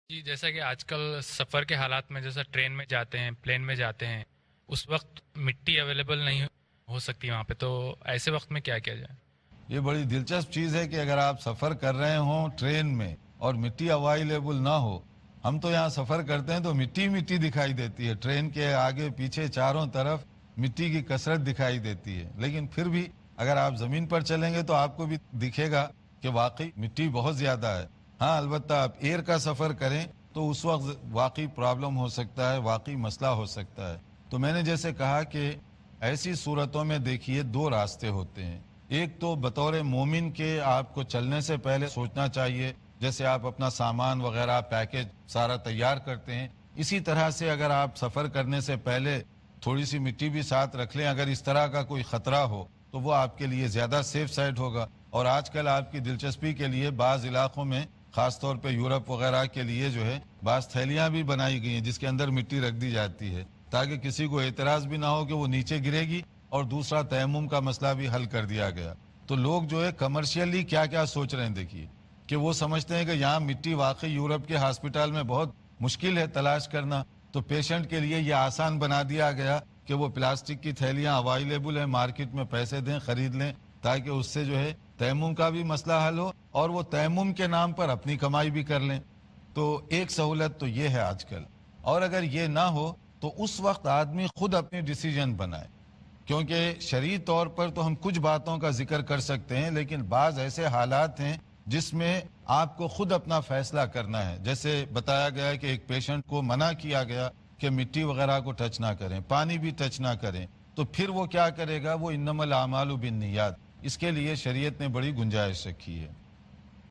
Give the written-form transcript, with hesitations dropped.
جی جیسا کہ آج کل سفر کے حالات میں جیسا ٹرین میں جاتے ہیں پلین میں جاتے ہیں، اس وقت مٹی اویلیبل نہیں ہو سکتی وہاں پہ، تو ایسے وقت میں کیا کیا جائے؟ یہ بڑی دلچسپ چیز ہے کہ اگر آپ سفر کر رہے ہوں ٹرین میں اور مٹی اویلیبل نہ ہو. ہم تو یہاں سفر کرتے ہیں تو مٹی مٹی دکھائی دیتی ہے، ٹرین کے آگے پیچھے چاروں طرف مٹی کی کثرت دکھائی دیتی ہے. لیکن پھر بھی اگر آپ زمین پر چلیں گے تو آپ کو بھی دکھے گا کہ واقعی مٹی بہت زیادہ ہے. ہاں البتہ آپ ایئر کا سفر کریں تو اس وقت واقعی پرابلم ہو سکتا ہے، واقعی مسئلہ ہو سکتا ہے. تو میں نے جیسے کہا کہ ایسی صورتوں میں دیکھیے دو راستے ہوتے ہیں. ایک تو بطور مومن کے آپ کو چلنے سے پہلے سوچنا چاہیے، جیسے آپ اپنا سامان وغیرہ پیکج سارا تیار کرتے ہیں، اسی طرح سے اگر آپ سفر کرنے سے پہلے تھوڑی سی مٹی بھی ساتھ رکھ لیں. اگر اس طرح کا کوئی خطرہ ہو تو وہ آپ کے لیے زیادہ سیف سائڈ ہوگا. اور آج کل آپ کی دلچسپی کے لیے بعض علاقوں میں خاص طور پہ یورپ وغیرہ کے لیے جو ہے بعض تھیلیاں بھی بنائی گئی ہیں جس کے اندر مٹی رکھ دی جاتی ہے، تاکہ کسی کو اعتراض بھی نہ ہو کہ وہ نیچے گرے گی. اور دوسرا تیمم کا مسئلہ بھی حل کر دیا گیا. تو لوگ جو ہے کمرشیلی کیا کیا سوچ رہے ہیں دیکھیے، کہ وہ سمجھتے ہیں کہ یہاں مٹی واقعی یورپ کے ہاسپٹل میں بہت مشکل ہے تلاش کرنا، تو پیشنٹ کے لیے یہ آسان بنا دیا گیا کہ وہ پلاسٹک کی تھیلیاں اویلیبل ہیں مارکیٹ میں، پیسے دیں خرید لیں، تاکہ اس سے جو ہے تیمم کا بھی مسئلہ حل ہو اور وہ تیمم کے نام پر اپنی کمائی بھی کر لیں. تو ایک سہولت تو یہ ہے آج کل. اور اگر یہ نہ ہو تو اس وقت آدمی خود اپنی ڈیسیجن بنائے، کیونکہ شرعی طور پر تو ہم کچھ باتوں کا ذکر کر سکتے ہیں، لیکن بعض ایسے حالات ہیں جس میں آپ کو خود اپنا فیصلہ کرنا ہے. جیسے بتایا گیا ہے کہ ایک پیشنٹ کو منع کیا گیا کہ مٹی وغیرہ کو ٹچ نہ کریں، پانی بھی ٹچ نہ کریں، تو پھر وہ کیا کرے گا؟ وہ انما الاعمال بالنیات، اس کے لیے شریعت نے بڑی گنجائش رکھی ہے.